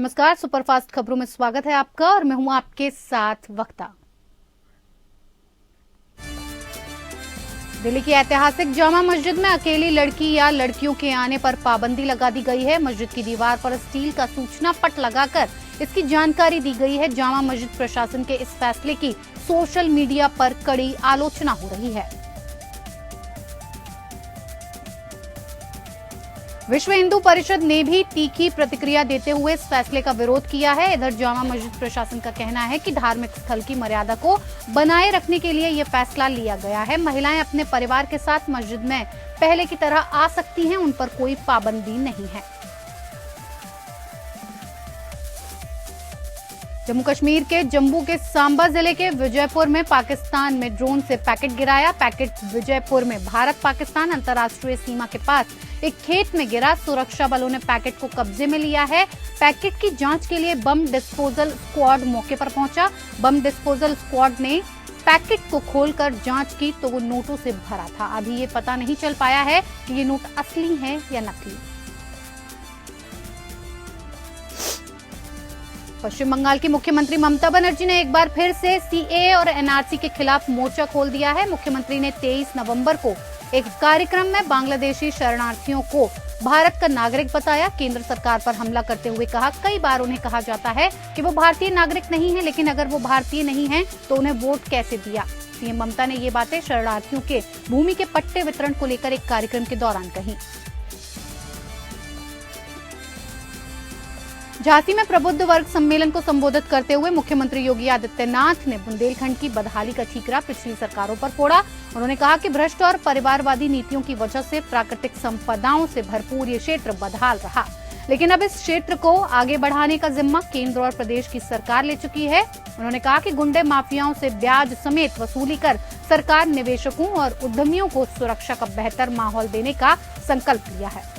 नमस्कार, सुपरफास्ट खबरों में स्वागत है आपका और मैं हूं आपके साथ वक्ता। दिल्ली की ऐतिहासिक जामा मस्जिद में अकेली लड़की या लड़कियों के आने पर पाबंदी लगा दी गई है। मस्जिद की दीवार पर स्टील का सूचना पट लगाकर इसकी जानकारी दी गई है। जामा मस्जिद प्रशासन के इस फैसले की सोशल मीडिया पर कड़ी आलोचना हो रही है। विश्व हिंदू परिषद ने भी तीखी प्रतिक्रिया देते हुए इस फैसले का विरोध किया है। इधर जामा मस्जिद प्रशासन का कहना है कि धार्मिक स्थल की मर्यादा को बनाए रखने के लिए ये फैसला लिया गया है। महिलाएं अपने परिवार के साथ मस्जिद में पहले की तरह आ सकती हैं, उन पर कोई पाबंदी नहीं है। जम्मू कश्मीर के जम्मू के सांबा जिले के विजयपुर में पाकिस्तान में ड्रोन से पैकेट गिराया। पैकेट विजयपुर में भारत पाकिस्तान अंतर्राष्ट्रीय सीमा के पास एक खेत में गिरा। सुरक्षा बलों ने पैकेट को कब्जे में लिया है। पैकेट की जांच के लिए बम डिस्पोजल स्क्वाड मौके पर पहुंचा। बम डिस्पोजल स्क्वाड ने पैकेट को खोलकर जांच की तो वो नोटों से भरा था। अभी ये पता नहीं चल पाया है कि ये नोट असली हैं या नकली। पश्चिम बंगाल की मुख्यमंत्री ममता बनर्जी ने एक बार फिर से सीएए और एनआरसी के खिलाफ मोर्चा खोल दिया है। मुख्यमंत्री ने 23 नवंबर को एक कार्यक्रम में बांग्लादेशी शरणार्थियों को भारत का नागरिक बताया। केंद्र सरकार पर हमला करते हुए कहा, कई बार उन्हें कहा जाता है कि वो भारतीय नागरिक नहीं है, लेकिन अगर वो भारतीय नहीं है तो उन्हें वोट कैसे दिया। सीएम ममता ने ये बातें शरणार्थियों के भूमि के पट्टे वितरण को लेकर एक कार्यक्रम के दौरान कही। झांसी में प्रबुद्ध वर्ग सम्मेलन को संबोधित करते हुए मुख्यमंत्री योगी आदित्यनाथ ने बुंदेलखंड की बदहाली का ठीकरा पिछली सरकारों पर फोड़ा। उन्होंने कहा कि भ्रष्ट और परिवारवादी नीतियों की वजह से प्राकृतिक संपदाओं से भरपूर ये क्षेत्र बदहाल रहा, लेकिन अब इस क्षेत्र को आगे बढ़ाने का जिम्मा केंद्र और प्रदेश की सरकार ले चुकी है। उन्होंने कहा कि गुंडे माफियाओं से ब्याज समेत वसूली कर सरकार निवेशकों और उद्यमियों को सुरक्षा का बेहतर माहौल देने का संकल्प लिया है।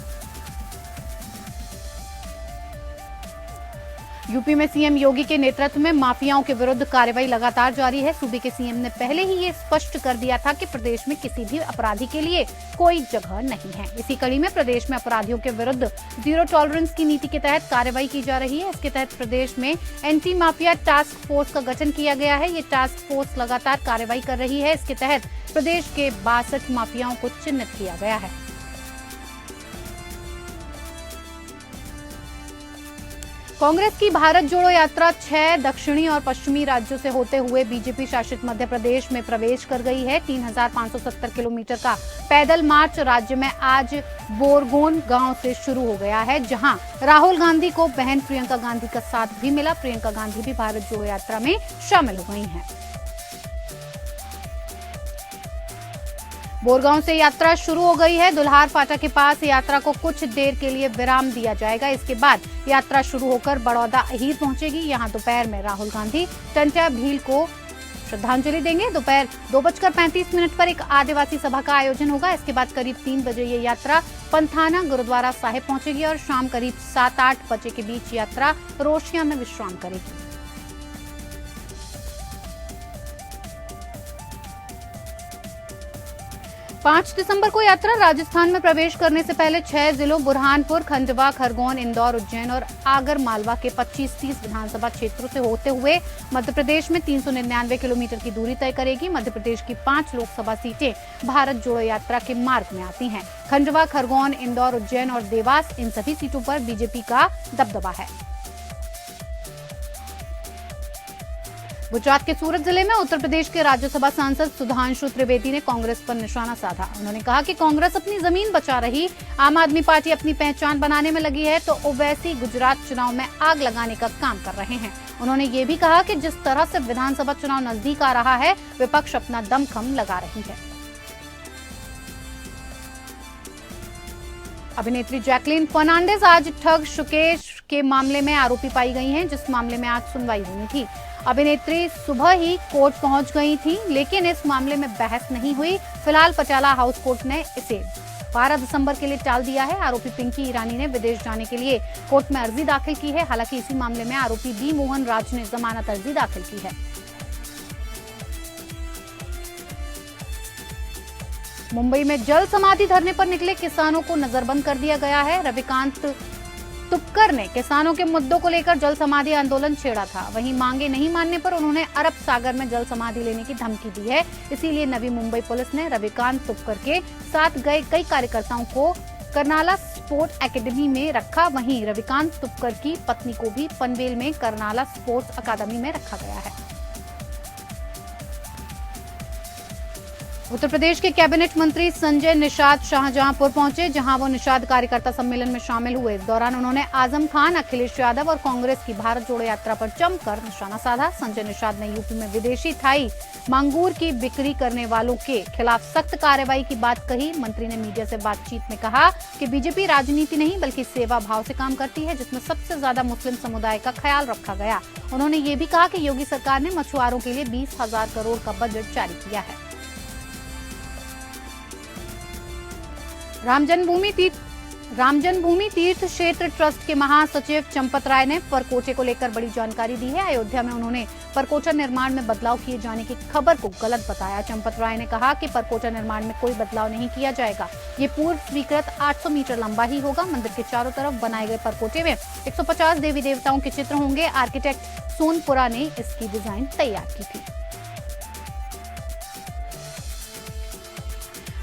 यूपी में सीएम योगी के नेतृत्व में माफियाओं के विरुद्ध कार्रवाई लगातार जारी है। सूबे के सीएम ने पहले ही ये स्पष्ट कर दिया था कि प्रदेश में किसी भी अपराधी के लिए कोई जगह नहीं है। इसी कड़ी में प्रदेश में अपराधियों के विरुद्ध जीरो टॉलरेंस की नीति के तहत कार्रवाई की जा रही है। इसके तहत प्रदेश में एंटी माफिया टास्क फोर्स का गठन किया गया है। ये टास्क फोर्स लगातार कार्रवाई कर रही है। इसके तहत प्रदेश के 62 माफियाओं को चिन्हित किया गया है। कांग्रेस की भारत जोड़ो यात्रा 6 दक्षिणी और पश्चिमी राज्यों से होते हुए बीजेपी शासित मध्य प्रदेश में प्रवेश कर गई है। 3570 किलोमीटर का पैदल मार्च राज्य में आज बोरगोन गांव से शुरू हो गया है, जहां राहुल गांधी को बहन प्रियंका गांधी का साथ भी मिला। प्रियंका गांधी भी भारत जोड़ो यात्रा में शामिल हो गई हैं। बोरगांव से यात्रा शुरू हो गई है। दुल्हार फाटा के पास यात्रा को कुछ देर के लिए विराम दिया जाएगा। इसके बाद यात्रा शुरू होकर बड़ौदा अहीर पहुंचेगी। यहां दोपहर में राहुल गांधी टंट्या भील को श्रद्धांजलि देंगे। दोपहर 2:35 पर एक आदिवासी सभा का आयोजन होगा। इसके बाद करीब 3 बजे ये यात्रा पंथाना गुरुद्वारा साहिब पहुंचेगी और शाम करीब 7-8 बजे के बीच यात्रा रोशिया में विश्राम करेगी। पांच दिसंबर को यात्रा राजस्थान में प्रवेश करने से पहले 6 जिलों बुरहानपुर, खंडवा, खरगोन, इंदौर, उज्जैन और आगर मालवा के 25-30 विधानसभा क्षेत्रों से होते हुए मध्य प्रदेश में 399 किलोमीटर की दूरी तय करेगी। मध्य प्रदेश की 5 लोकसभा सीटें भारत जोड़ो यात्रा के मार्ग में आती हैं। खंडवा, खरगोन, इंदौर, उज्जैन और देवास, इन सभी सीटों पर बीजेपी का दबदबा है। गुजरात के सूरत जिले में उत्तर प्रदेश के राज्यसभा सांसद सुधांशु त्रिवेदी ने कांग्रेस पर निशाना साधा। उन्होंने कहा कि कांग्रेस अपनी जमीन बचा रही, आम आदमी पार्टी अपनी पहचान बनाने में लगी है, तो ओवैसी गुजरात चुनाव में आग लगाने का काम कर रहे हैं। उन्होंने ये भी कहा कि जिस तरह से विधानसभा चुनाव नजदीक आ रहा है, विपक्ष अपना दमखम लगा रही है। अभिनेत्री जैकलीन फर्नांडिस आज ठग सुकेश के मामले में आरोपी पाई गई हैं, जिस मामले में आज सुनवाई होनी थी। अभिनेत्री सुबह ही कोर्ट पहुंच गई थी, लेकिन इस मामले में बहस नहीं हुई। फिलहाल पटियाला हाउस कोर्ट ने इसे 12 दिसंबर के लिए टाल दिया है। आरोपी पिंकी ईरानी ने विदेश जाने के लिए कोर्ट में अर्जी दाखिल की है। हालांकि इसी मामले में आरोपी बी मोहन राज ने जमानत अर्जी दाखिल की है। मुंबई में जल समाधि धरने पर निकले किसानों को नजरबंद कर दिया गया है। रविकांत तुपकर ने किसानों के मुद्दों को लेकर जल समाधि आंदोलन छेड़ा था। वहीं मांगे नहीं मानने पर उन्होंने अरब सागर में जल समाधि लेने की धमकी दी है। इसीलिए नवी मुंबई पुलिस ने रविकांत तुपकर के साथ गए कई कार्यकर्ताओं को करनाला स्पोर्ट्स एकेडमी में रखा। वहीं रविकांत तुपकर की पत्नी को भी पनवेल में करनाला स्पोर्ट्स अकादमी में रखा गया है। उत्तर प्रदेश के कैबिनेट मंत्री संजय निषाद शाहजहांपुर पहुंचे, जहां वो निषाद कार्यकर्ता सम्मेलन में शामिल हुए। इस दौरान उन्होंने आजम खान, अखिलेश यादव और कांग्रेस की भारत जोड़ो यात्रा पर जमकर निशाना साधा। संजय निषाद ने यूपी में विदेशी थाई मांगूर की बिक्री करने वालों के खिलाफ सख्त कार्रवाई की बात कही। मंत्री ने मीडिया से बातचीत में कहा कि बीजेपी राजनीति नहीं बल्कि सेवा भाव से काम करती है, जिसमें सबसे ज्यादा मुस्लिम समुदाय का ख्याल रखा गया। उन्होंने ये भी कहा कि योगी सरकार ने मछुआरों के लिए 20,000 करोड़ का बजट जारी किया है। राम जन्मभूमि तीर्थ क्षेत्र ट्रस्ट के महासचिव चंपत राय ने परकोटे को लेकर बड़ी जानकारी दी है। अयोध्या में उन्होंने परकोटा निर्माण में बदलाव किए जाने की खबर को गलत बताया। चंपत राय ने कहा कि परकोटा निर्माण में कोई बदलाव नहीं किया जाएगा। ये पूर्व स्वीकृत 800 मीटर लंबा ही होगा। मंदिर के चारों तरफ बनाए गए परकोटे में 150 देवी देवताओं के चित्र होंगे। आर्किटेक्ट सोनपुरा ने इसकी डिजाइन तैयार की थी।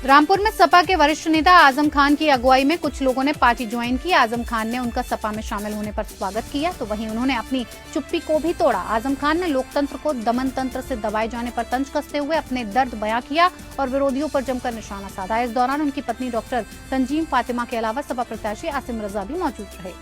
रामपुर में सपा के वरिष्ठ नेता आजम खान की अगुवाई में कुछ लोगों ने पार्टी ज्वाइन की। आजम खान ने उनका सपा में शामिल होने पर स्वागत किया, तो वहीं उन्होंने अपनी चुप्पी को भी तोड़ा। आजम खान ने लोकतंत्र को दमन तंत्र से दबाए जाने पर तंज कसते हुए अपने दर्द बयां किया और विरोधियों पर जमकर निशाना साधा। इस दौरान उनकी पत्नी डॉक्टर तंजीम फातिमा के अलावा सपा प्रत्याशी आसिम रजा भी मौजूद रहे।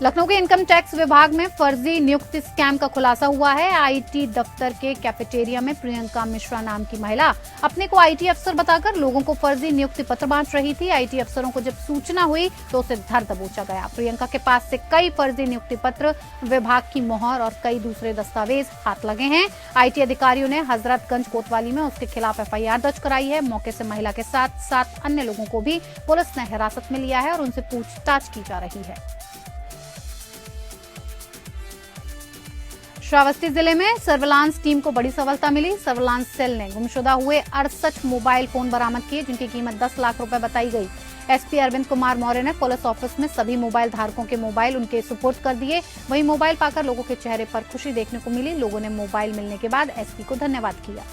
लखनऊ के इनकम टैक्स विभाग में फर्जी नियुक्ति स्कैम का खुलासा हुआ है। आईटी दफ्तर के कैफेटेरिया में प्रियंका मिश्रा नाम की महिला अपने को आईटी अफसर बताकर लोगों को फर्जी नियुक्ति पत्र बांट रही थी। आईटी अफसरों को जब सूचना हुई तो उसे धर दबोचा गया। प्रियंका के पास से कई फर्जी नियुक्ति पत्र, विभाग की मोहर और कई दूसरे दस्तावेज हाथ लगे हैं। आईटी अधिकारियों ने हजरतगंज कोतवाली में उसके खिलाफ एफआईआर दर्ज कराई है। मौके से महिला के साथ 7 अन्य लोगों को भी पुलिस ने हिरासत में लिया है और उनसे पूछताछ की जा रही है। श्रावस्ती जिले में सर्विलांस टीम को बड़ी सफलता मिली। सर्विलांस सेल ने गुमशुदा हुए 68 मोबाइल फोन बरामद किए, जिनकी कीमत 10 लाख रुपए बताई गई। एसपी अरविंद कुमार मौर्य ने पुलिस ऑफिस में सभी मोबाइल धारकों के मोबाइल उनके सुपुर्द कर दिए। वहीं मोबाइल पाकर लोगों के चेहरे पर खुशी देखने को मिली। लोगों ने मोबाइल मिलने के बाद एसपी को धन्यवाद किया।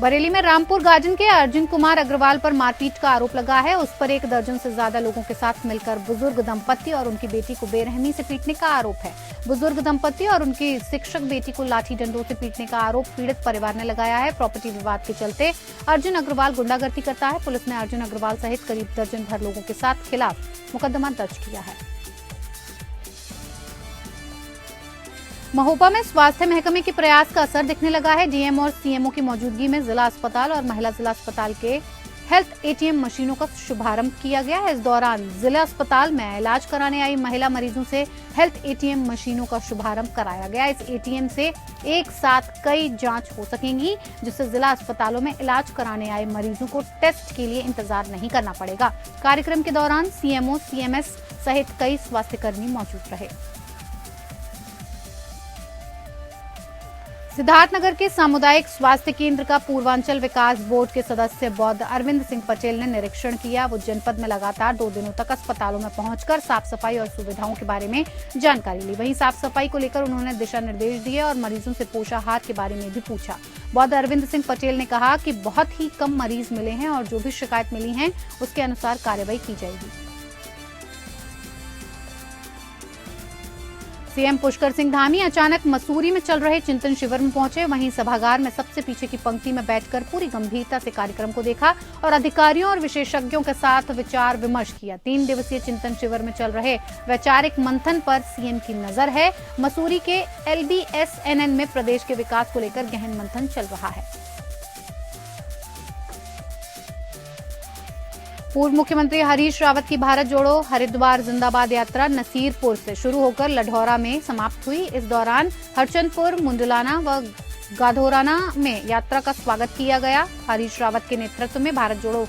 बरेली में रामपुर गार्डन के अर्जुन कुमार अग्रवाल पर मारपीट का आरोप लगा है। उस पर 1 दर्जन से ज्यादा लोगों के साथ मिलकर बुजुर्ग दंपति और उनकी बेटी को बेरहमी से पीटने का आरोप है। बुजुर्ग दंपति और उनकी शिक्षक बेटी को लाठी डंडों से पीटने का आरोप पीड़ित परिवार ने लगाया है। प्रॉपर्टी विवाद के चलते अर्जुन अग्रवाल गुंडागर्दी करता है। पुलिस ने अर्जुन अग्रवाल सहित करीब दर्जन भर लोगों के साथ खिलाफ मुकदमा दर्ज किया है। महोबा में स्वास्थ्य महकमे के प्रयास का असर दिखने लगा है। डीएम और सीएमओ की मौजूदगी में जिला अस्पताल और महिला जिला अस्पताल के हेल्थ एटीएम मशीनों का शुभारंभ किया गया है। इस दौरान जिला अस्पताल में इलाज कराने आई महिला मरीजों से हेल्थ एटीएम मशीनों का शुभारंभ कराया गया। इस एटीएम से एक साथ कई जांच हो सकेंगी, जिससे जिला अस्पतालों में इलाज कराने आए मरीजों को टेस्ट के लिए इंतजार नहीं करना पड़ेगा। कार्यक्रम के दौरान सीएमओ, सीएमएस सहित कई स्वास्थ्यकर्मी मौजूद रहे। सिद्धार्थनगर के सामुदायिक स्वास्थ्य केंद्र का पूर्वांचल विकास बोर्ड के सदस्य बौद्ध अरविंद सिंह पटेल ने निरीक्षण किया। वो जनपद में लगातार 2 दिनों तक अस्पतालों में पहुंचकर साफ सफाई और सुविधाओं के बारे में जानकारी ली। वहीं साफ सफाई को लेकर उन्होंने दिशा निर्देश दिए और मरीजों से पोषाहार के बारे में भी पूछा। बौद्ध अरविंद सिंह पटेल ने कहा कि बहुत ही कम मरीज मिले हैं और जो भी शिकायत मिली है उसके अनुसार कार्रवाई की जाएगी। सीएम पुष्कर सिंह धामी अचानक मसूरी में चल रहे चिंतन शिविर में पहुंचे। वहीं सभागार में सबसे पीछे की पंक्ति में बैठकर पूरी गंभीरता से कार्यक्रम को देखा और अधिकारियों और विशेषज्ञों के साथ विचार विमर्श किया। 3 दिवसीय चिंतन शिविर में चल रहे वैचारिक मंथन पर सीएम की नजर है। मसूरी के LBSNN में प्रदेश के विकास को लेकर गहन मंथन चल रहा है। पूर्व मुख्यमंत्री हरीश रावत की भारत जोड़ो हरिद्वार जिंदाबाद यात्रा नसीरपुर से शुरू होकर लढौरा में समाप्त हुई। इस दौरान हरचंदपुर, मुंडलाना व गाधोराना में यात्रा का स्वागत किया गया। हरीश रावत के नेतृत्व में भारत जोड़ो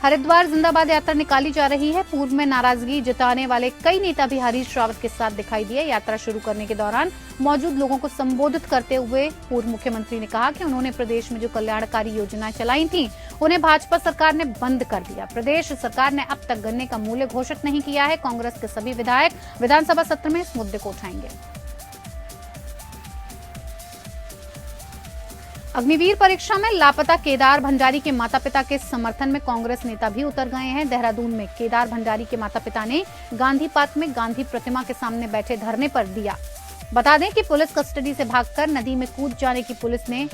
हरिद्वार जिंदाबाद यात्रा निकाली जा रही है। पूर्व में नाराजगी जताने वाले कई नेता भी हरीश रावत के साथ दिखाई दिए। यात्रा शुरू करने के दौरान मौजूद लोगों को संबोधित करते हुए पूर्व मुख्यमंत्री ने कहा कि उन्होंने प्रदेश में जो कल्याणकारी योजनाएं चलाई थीं, उन्हें भाजपा सरकार ने बंद कर दिया। प्रदेश सरकार ने अब तक गन्ने का मूल्य घोषित नहीं किया है। कांग्रेस के सभी विधायक विधानसभा सत्र में इस मुद्दे को उठाएंगे। अग्निवीर परीक्षा में लापता केदार भंडारी के माता पिता के समर्थन में कांग्रेस नेता भी उतर गए हैं। देहरादून में केदार भंडारी के माता पिता ने गांधी पार्क में गांधी प्रतिमा के सामने बैठे धरने पर दिया। बता दें कि पुलिस कस्टडी से भागकर नदी में कूद जाने की पुलिस ने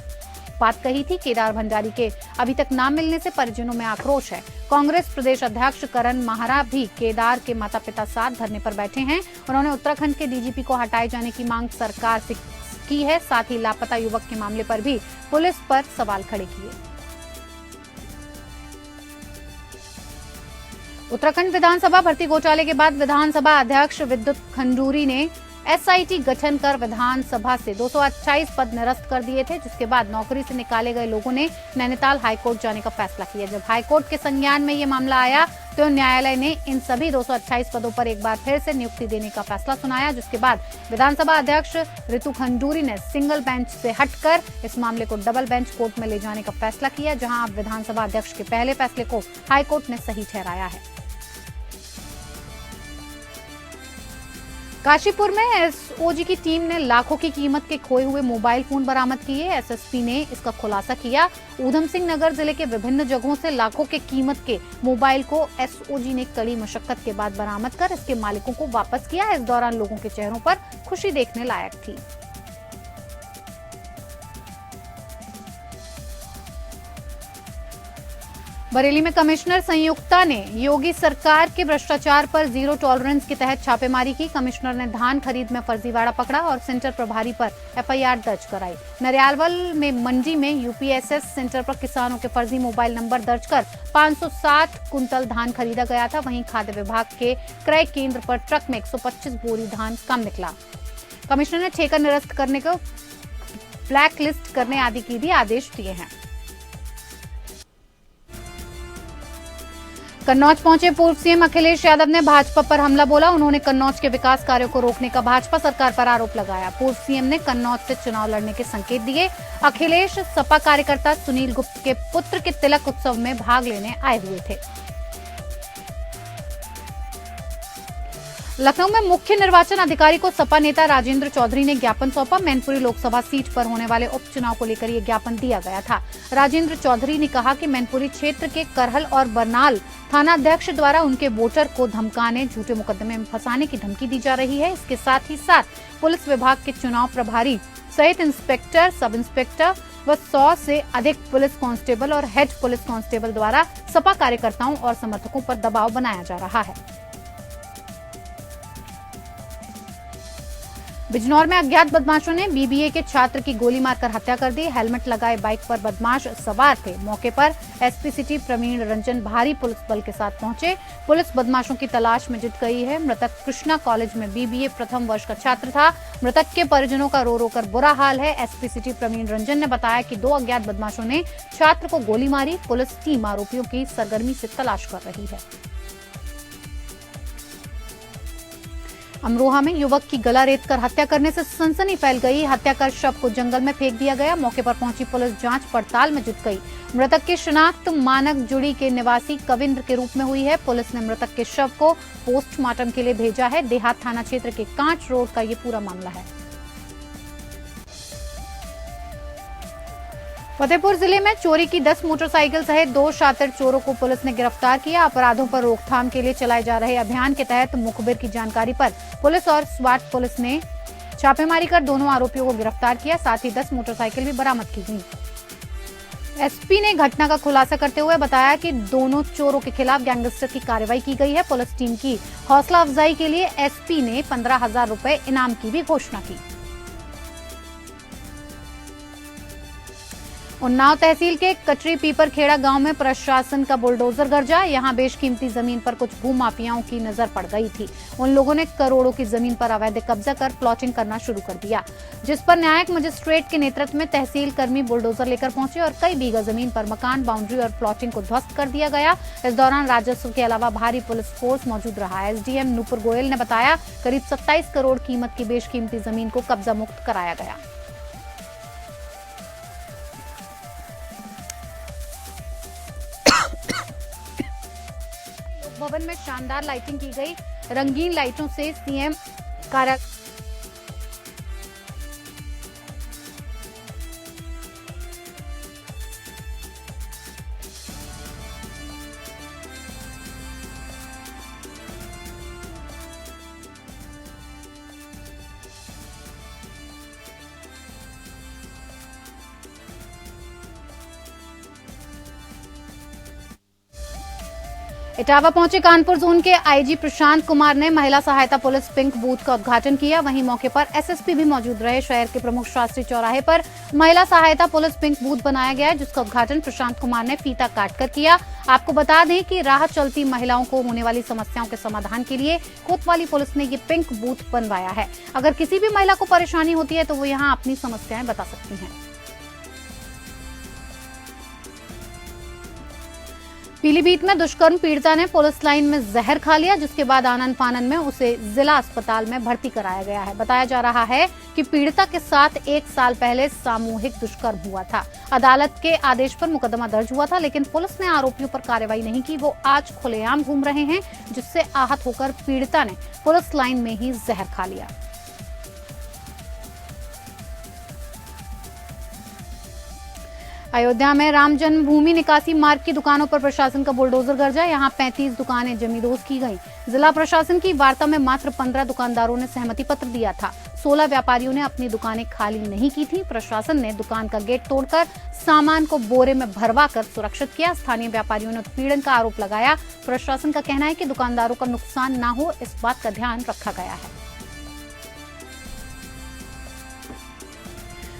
बात कही थी। केदार भंडारी के अभी तक नाम मिलने से परिजनों में आक्रोश है। कांग्रेस प्रदेश अध्यक्ष करण माहरा भी केदार के माता पिता साथ धरने पर बैठे हैं। उन्होंने उत्तराखंड के डीजीपी को हटाए जाने की मांग सरकार से की है। साथ ही लापता युवक के मामले पर भी पुलिस पर सवाल खड़े किए। उत्तराखंड विधानसभा भर्ती घोटाले के बाद विधानसभा अध्यक्ष विद्युत खंडूरी ने एसआईटी गठन कर विधानसभा से 228 पद निरस्त कर दिए थे, जिसके बाद नौकरी से निकाले गए लोगों ने नैनीताल हाईकोर्ट जाने का फैसला किया। जब हाईकोर्ट के संज्ञान में ये मामला आया तो न्यायालय ने इन सभी 228 पदों पर एक बार फिर से नियुक्ति देने का फैसला सुनाया, जिसके बाद विधानसभा अध्यक्ष ऋतु खंडूरी ने सिंगल बेंच से हटकर इस मामले को डबल बेंच कोर्ट में ले जाने का फैसला किया, जहां अब विधानसभा अध्यक्ष के पहले फैसले को हाईकोर्ट ने सही ठहराया है। काशीपुर में एसओजी की टीम ने लाखों की कीमत के खोए हुए मोबाइल फोन बरामद किए। एसएसपी ने इसका खुलासा किया। ऊधम सिंह नगर जिले के विभिन्न जगहों से लाखों के कीमत के मोबाइल को एसओजी ने कड़ी मशक्कत के बाद बरामद कर इसके मालिकों को वापस किया। इस दौरान लोगों के चेहरों पर खुशी देखने लायक थी। बरेली में कमिश्नर संयुक्ता ने योगी सरकार के भ्रष्टाचार पर जीरो टॉलरेंस के तहत छापेमारी की। कमिश्नर ने धान खरीद में फर्जीवाड़ा पकड़ा और सेंटर प्रभारी पर एफआईआर दर्ज कराई। नरियालवल में मंडी में यूपीएसएस सेंटर पर किसानों के फर्जी मोबाइल नंबर दर्ज कर 560 कुंतल धान खरीदा गया था। वहीं खाद्य विभाग के क्रय केंद्र पर ट्रक में 125 बोरी धान कम निकला। कमिश्नर ने ठेका निरस्त करने को ब्लैक लिस्ट करने आदि की भी आदेश दिए हैं। कन्नौज पहुंचे पूर्व सीएम अखिलेश यादव ने भाजपा पर हमला बोला। उन्होंने कन्नौज के विकास कार्यों को रोकने का भाजपा सरकार पर आरोप लगाया। पूर्व सीएम ने कन्नौज से चुनाव लड़ने के संकेत दिए। अखिलेश सपा कार्यकर्ता सुनील गुप्त के पुत्र के तिलक उत्सव में भाग लेने आए हुए थे। लखनऊ में मुख्य निर्वाचन अधिकारी को सपा नेता राजेंद्र चौधरी ने ज्ञापन सौंपा। मैनपुरी लोकसभा सीट पर होने वाले उपचुनाव को लेकर यह ज्ञापन दिया गया था। राजेंद्र चौधरी ने कहा कि मैनपुरी क्षेत्र के करहल और बरनाल थानाध्यक्ष द्वारा उनके वोटर को धमकाने, झूठे मुकदमे में फंसाने की धमकी दी जा रही है। इसके साथ ही साथ पुलिस विभाग के चुनाव प्रभारी सहित इंस्पेक्टर, सब इंस्पेक्टर व 100 से अधिक पुलिस कांस्टेबल और हेड पुलिस कांस्टेबल द्वारा सपा कार्यकर्ताओं और समर्थकों पर दबाव बनाया जा रहा है। बिजनौर में अज्ञात बदमाशों ने बीबीए के छात्र की गोली मारकर हत्या कर दी। हेलमेट लगाए बाइक पर बदमाश सवार थे। मौके पर एसपी सिटी प्रवीण रंजन भारी पुलिस बल के साथ पहुंचे। पुलिस बदमाशों की तलाश में जुट गई है। मृतक कृष्णा कॉलेज में बीबीए प्रथम वर्ष का छात्र था। मृतक के परिजनों का रो रो कर बुरा हाल है। एसपी सिटी प्रवीण रंजन ने बताया कि 2 अज्ञात बदमाशों ने छात्र को गोली मारी। पुलिस टीम आरोपियों की सरगर्मी से तलाश कर रही है। अमरोहा में युवक की गला रेतकर हत्या करने से सनसनी फैल गई। हत्या कर शव को जंगल में फेंक दिया गया। मौके पर पहुंची पुलिस जांच पड़ताल में जुट गई। मृतक की शिनाख्त मानक जुड़ी के निवासी कविंद्र के रूप में हुई है। पुलिस ने मृतक के शव को पोस्टमार्टम के लिए भेजा है। देहात थाना क्षेत्र के कांच रोड का ये पूरा मामला है। फतेहपुर जिले में चोरी की 10 मोटरसाइकिल सहित 2 शातिर चोरों को पुलिस ने गिरफ्तार किया। अपराधों पर रोकथाम के लिए चलाए जा रहे अभियान के तहत मुखबिर की जानकारी पर पुलिस और स्वाट पुलिस ने छापेमारी कर दोनों आरोपियों को गिरफ्तार किया। साथ ही 10 मोटरसाइकिल भी बरामद की गई। एसपी ने घटना का खुलासा करते हुए बताया कि दोनों चोरों के खिलाफ गैंगस्टर की कार्रवाई की गई है। पुलिस टीम की हौसला अफजाई के लिए एसपी ने 15,000 रुपए इनाम की भी घोषणा की। उन्नाव तहसील के कचरी पीपर खेड़ा गांव में प्रशासन का बुलडोजर गरजा। यहां बेशकीमती जमीन पर कुछ भूमाफियाओं की नजर पड़ गई थी। उन लोगों ने करोड़ों की जमीन पर अवैध कब्जा कर प्लॉटिंग करना शुरू कर दिया, जिस पर न्यायिक मजिस्ट्रेट के नेतृत्व में तहसील कर्मी बुलडोजर लेकर पहुंचे और कई बीघा जमीन पर मकान, बाउंड्री और प्लॉटिंग को ध्वस्त कर दिया गया। इस दौरान राजस्व के अलावा भारी पुलिस फोर्स मौजूद रहा। एसडीएम नूपुर गोयल ने बताया, करीब 27 करोड़ कीमत की बेशकीमती जमीन को कब्जा मुक्त कराया गया। भवन में शानदार लाइटिंग की गई। रंगीन लाइटों से सीएम कार्य इटावा पहुंचे कानपुर जोन के आईजी प्रशांत कुमार ने महिला सहायता पुलिस पिंक बूथ का उद्घाटन किया। वहीं मौके पर एसएसपी भी मौजूद रहे। शहर के प्रमुख शास्त्री चौराहे पर महिला सहायता पुलिस पिंक बूथ बनाया गया है, जिसका उद्घाटन प्रशांत कुमार ने फीता काटकर किया। आपको बता दें कि राह चलती महिलाओं को होने वाली समस्याओं के समाधान के लिए कोतवाली पुलिस ने ये पिंक बूथ बनवाया है। अगर किसी भी महिला को परेशानी होती है तो वो यहाँ अपनी समस्याएं बता सकती हैं। पीलीभीत में दुष्कर्म पीड़िता ने पुलिस लाइन में जहर खा लिया, जिसके बाद आनन फानन में उसे जिला अस्पताल में भर्ती कराया गया है। बताया जा रहा है कि पीड़िता के साथ 1 साल पहले सामूहिक दुष्कर्म हुआ था। अदालत के आदेश पर मुकदमा दर्ज हुआ था, लेकिन पुलिस ने आरोपियों पर कार्रवाई नहीं की। वो आज खुलेआम घूम रहे हैं, जिससे आहत होकर पीड़िता ने पुलिस लाइन में ही जहर खा लिया। अयोध्या में राम जन्मभूमि निकासी मार्ग की दुकानों पर प्रशासन का बुलडोजर गरजा। यहां 35 दुकानें जमींदोज की गईं। जिला प्रशासन की वार्ता में मात्र 15 दुकानदारों ने सहमति पत्र दिया था। 16 व्यापारियों ने अपनी दुकानें खाली नहीं की थी। प्रशासन ने दुकान का गेट तोड़कर सामान को बोरे में भरवा कर सुरक्षित किया। स्थानीय व्यापारियों ने उत्पीड़न का आरोप लगाया। प्रशासन का कहना है कि दुकानदारों का नुकसान न हो, इस बात का ध्यान रखा गया है।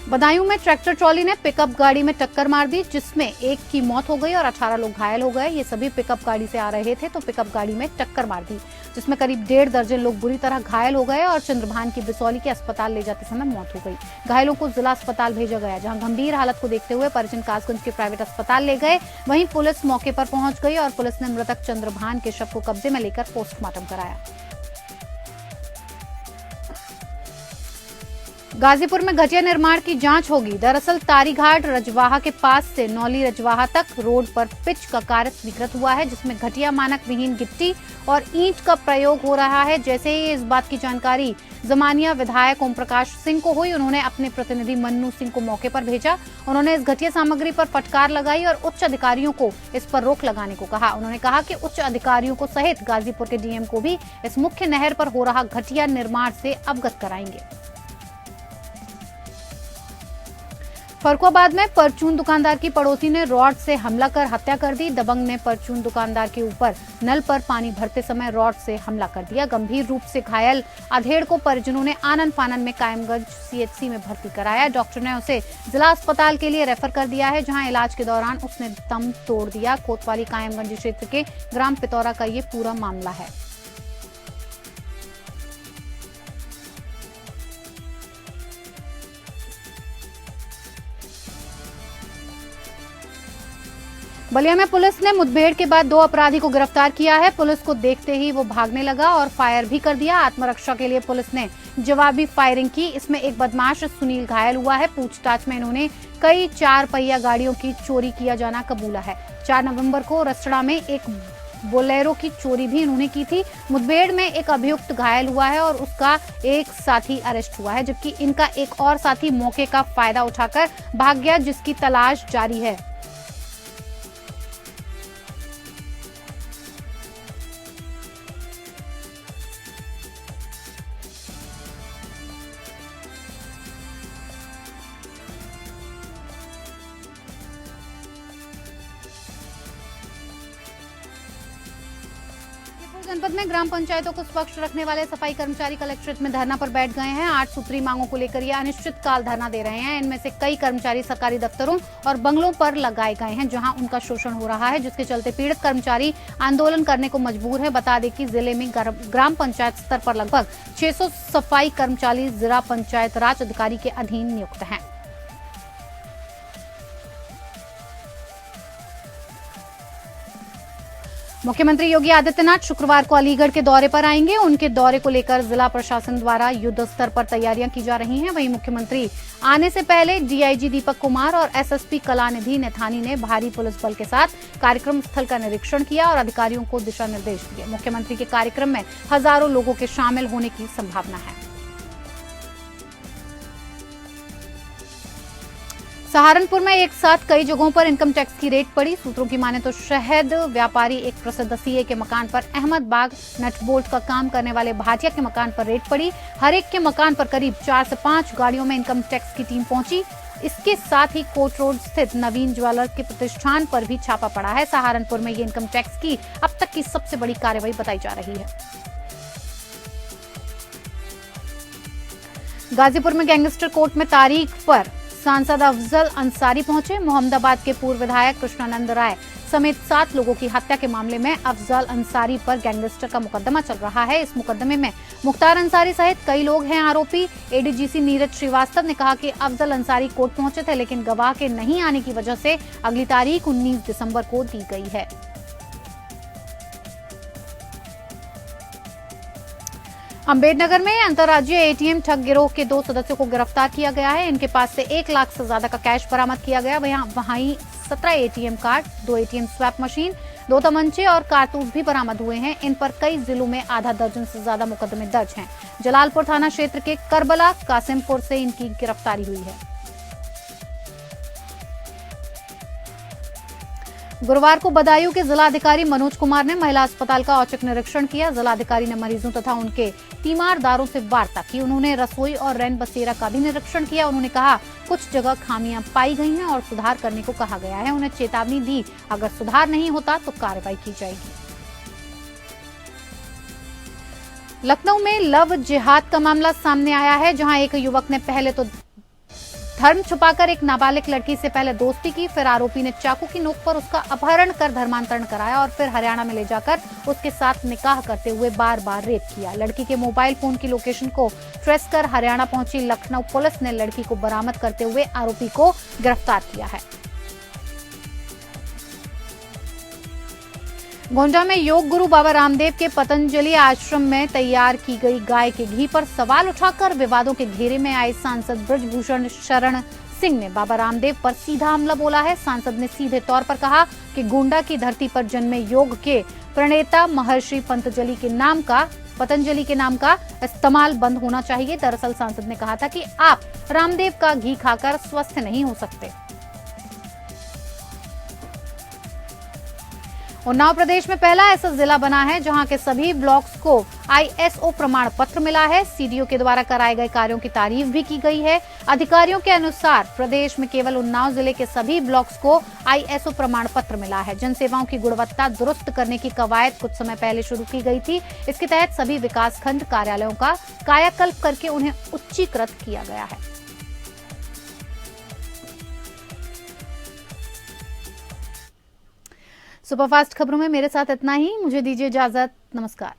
बदायूं में ट्रैक्टर ट्रॉली ने पिकअप गाड़ी में टक्कर मार दी, जिसमें एक की मौत हो गई और 18 लोग घायल हो गए। ये सभी पिकअप गाड़ी से आ रहे थे तो पिकअप गाड़ी में टक्कर मार दी, जिसमें करीब 1.5 दर्जन लोग बुरी तरह घायल हो गए और चंद्रभान की बिसौली के अस्पताल ले जाते समय मौत हो गई। घायलों को जिला अस्पताल भेजा गया, जहां गंभीर हालत को देखते हुए परिजन कासगंज के प्राइवेट अस्पताल ले गए। वहीं पुलिस मौके पर पहुंच गई और पुलिस ने मृतक चंद्रभान के शव को कब्जे में लेकर पोस्टमार्टम कराया। गाजीपुर में घटिया निर्माण की जांच होगी। दरअसल तारीघाट रजवाहा के पास से नौली रजवाहा तक रोड पर पिच का कार्य स्वीकृत हुआ है, जिसमें घटिया मानक विहीन गिट्टी और ईंट का प्रयोग हो रहा है। जैसे ही इस बात की जानकारी जमानिया विधायक ओम प्रकाश सिंह को हुई, उन्होंने अपने प्रतिनिधि मन्नू सिंह को मौके पर भेजा। उन्होंने इस घटिया सामग्री पर फटकार लगाई और उच्च अधिकारियों को इस पर रोक लगाने को कहा। उन्होंने कहा कि उच्च अधिकारियों को सहित गाजीपुर के डीएम को भी इस मुख्य नहर पर हो रहा घटिया निर्माण से अवगत कराएंगे। फर्रुखाबाद में परचून दुकानदार की पड़ोसी ने रॉड से हमला कर हत्या कर दी। दबंग ने परचून दुकानदार के ऊपर नल पर पानी भरते समय रॉड से हमला कर दिया। गंभीर रूप से घायल अधेड़ को परिजनों ने आनन फानन में कायमगंज सीएचसी में भर्ती कराया। डॉक्टर ने उसे जिला अस्पताल के लिए रेफर कर दिया है, जहां इलाज के दौरान उसने दम तोड़ दिया। कोतवाली कायमगंज क्षेत्र के ग्राम पितौरा का ये पूरा मामला है। बलिया में पुलिस ने मुठभेड़ के बाद 2 अपराधी को गिरफ्तार किया है। पुलिस को देखते ही वो भागने लगा और फायर भी कर दिया। आत्मरक्षा के लिए पुलिस ने जवाबी फायरिंग की। इसमें एक बदमाश सुनील घायल हुआ है। पूछताछ में इन्होंने कई 4 पहिया गाड़ियों की चोरी किया जाना कबूला है। 4 नवंबर को रसड़ा में एक बोलेरो की चोरी भी इन्होंने की थी। मुठभेड़ में एक अभियुक्त घायल हुआ है और उसका एक साथी अरेस्ट हुआ है, जबकि इनका एक और साथी मौके का फायदा उठाकर भाग गया, जिसकी तलाश जारी है। जनपद में ग्राम पंचायतों को स्वच्छ रखने वाले सफाई कर्मचारी कलेक्ट्रेट में धरना पर बैठ गए हैं। 8 सूत्री मांगों को लेकर ये अनिश्चितकाल धरना दे रहे हैं। इनमें से कई कर्मचारी सरकारी दफ्तरों और बंगलों पर लगाए गए हैं, जहां उनका शोषण हो रहा है, जिसके चलते पीड़ित कर्मचारी आंदोलन करने को मजबूर है। बता दें कि जिले में ग्राम पंचायत स्तर पर लगभग 600 सफाई कर्मचारी जिला पंचायत राज अधिकारी के अधीन नियुक्त हैं। मुख्यमंत्री योगी आदित्यनाथ शुक्रवार को अलीगढ़ के दौरे पर आएंगे। उनके दौरे को लेकर जिला प्रशासन द्वारा युद्ध स्तर पर तैयारियां की जा रही हैं। वहीं मुख्यमंत्री आने से पहले डीआईजी दीपक कुमार और एसएसपी कलानिधि नैथानी ने भारी पुलिस बल के साथ कार्यक्रम स्थल का निरीक्षण किया और अधिकारियों को दिशा निर्देश दिए। मुख्यमंत्री के कार्यक्रम में हजारों लोगों के शामिल होने की संभावना है। सहारनपुर में एक साथ कई जगहों पर इनकम टैक्स की रेड पड़ी। सूत्रों की माने तो शहद व्यापारी एक प्रसिद्ध सीए के मकान पर अहमद बाग नट बोल्ट का काम करने वाले भाटिया के मकान पर रेड पड़ी। हर एक के मकान पर करीब 4 से 5 गाड़ियों में इनकम टैक्स की टीम पहुंची। इसके साथ ही कोट रोड स्थित नवीन ज्वेलर्स के प्रतिष्ठान पर भी छापा पड़ा है। सहारनपुर में ये इनकम टैक्स की अब तक की सबसे बड़ी कार्रवाई बताई जा रही है। गाजीपुर में गैंगस्टर कोर्ट में तारीख पर सांसद अफजल अंसारी पहुंचे। मोहम्मदाबाद के पूर्व विधायक कृष्णानंद राय समेत 7 लोगों की हत्या के मामले में अफजल अंसारी पर गैंगस्टर का मुकदमा चल रहा है। इस मुकदमे में मुख्तार अंसारी सहित कई लोग हैं आरोपी। एडीजीसी नीरज श्रीवास्तव ने कहा कि अफजल अंसारी कोर्ट पहुंचे थे, लेकिन गवाह के नहीं आने की वजह से अगली तारीख 19 दिसंबर को दी गई है। अम्बेडकर में अंतर्राज्यीय एटीएम ठग गिरोह के 2 सदस्यों को गिरफ्तार किया गया है। इनके पास से 1 लाख से ज्यादा का कैश बरामद किया गया। वहीं 17 ATM card, 2 ATM swipe machine, 2 तमंचे और कारतूस भी बरामद हुए हैं। इन पर कई जिलों में आधा दर्जन से ज्यादा मुकदमे दर्ज हैं। जलालपुर थाना क्षेत्र के करबला कासिमपुर से इनकी गिरफ्तारी हुई है। गुरुवार को बदायूं के जिलाधिकारी मनोज कुमार ने महिला अस्पताल का औचक निरीक्षण किया। जिलाधिकारी ने मरीजों तथा उनके तीमारदारों से वार्ता की। उन्होंने रसोई और रैन बसेरा का भी निरीक्षण किया। उन्होंने कहा कुछ जगह खामियां पाई गई हैं और सुधार करने को कहा गया है। उन्हें चेतावनी दी, अगर सुधार नहीं होता तो कार्रवाई की जाएगी। लखनऊ में लव जिहाद का मामला सामने आया है, जहां एक युवक ने पहले तो धर्म छुपाकर एक नाबालिग लड़की से पहले दोस्ती की, फिर आरोपी ने चाकू की नोक पर उसका अपहरण कर धर्मांतरण कराया और फिर हरियाणा में ले जाकर उसके साथ निकाह करते हुए बार बार रेप किया। लड़की के मोबाइल फोन की लोकेशन को ट्रेस कर हरियाणा पहुंची लखनऊ पुलिस ने लड़की को बरामद करते हुए आरोपी को गिरफ्तार किया है। गोंडा में योग गुरु बाबा रामदेव के पतंजलि आश्रम में तैयार की गई गाय के घी पर सवाल उठाकर विवादों के घेरे में आए सांसद बृजभूषण शरण सिंह ने बाबा रामदेव पर सीधा हमला बोला है। सांसद ने सीधे तौर पर कहा कि गोंडा की धरती पर जन्मे योग के प्रणेता महर्षि पतंजलि के नाम का इस्तेमाल बंद होना चाहिए। दरअसल सांसद ने कहा था कि आप रामदेव का घी खाकर स्वस्थ नहीं हो सकते। उन्नाव प्रदेश में पहला ऐसा जिला बना है जहां के सभी ब्लॉक्स को आईएसओ प्रमाण पत्र मिला है। सीडीओ के द्वारा कराए गए कार्यों की तारीफ भी की गई है। अधिकारियों के अनुसार प्रदेश में केवल उन्नाव जिले के सभी ब्लॉक्स को आईएसओ प्रमाण पत्र मिला है। जनसेवाओं की गुणवत्ता दुरुस्त करने की कवायद कुछ समय पहले शुरू की गई थी। इसके तहत सभी विकासखंड कार्यालयों का कायाकल्प करके उन्हें उच्चीकृत किया गया है। सुपरफास्ट खबरों में मेरे साथ इतना ही। मुझे दीजिए इजाजत। नमस्कार।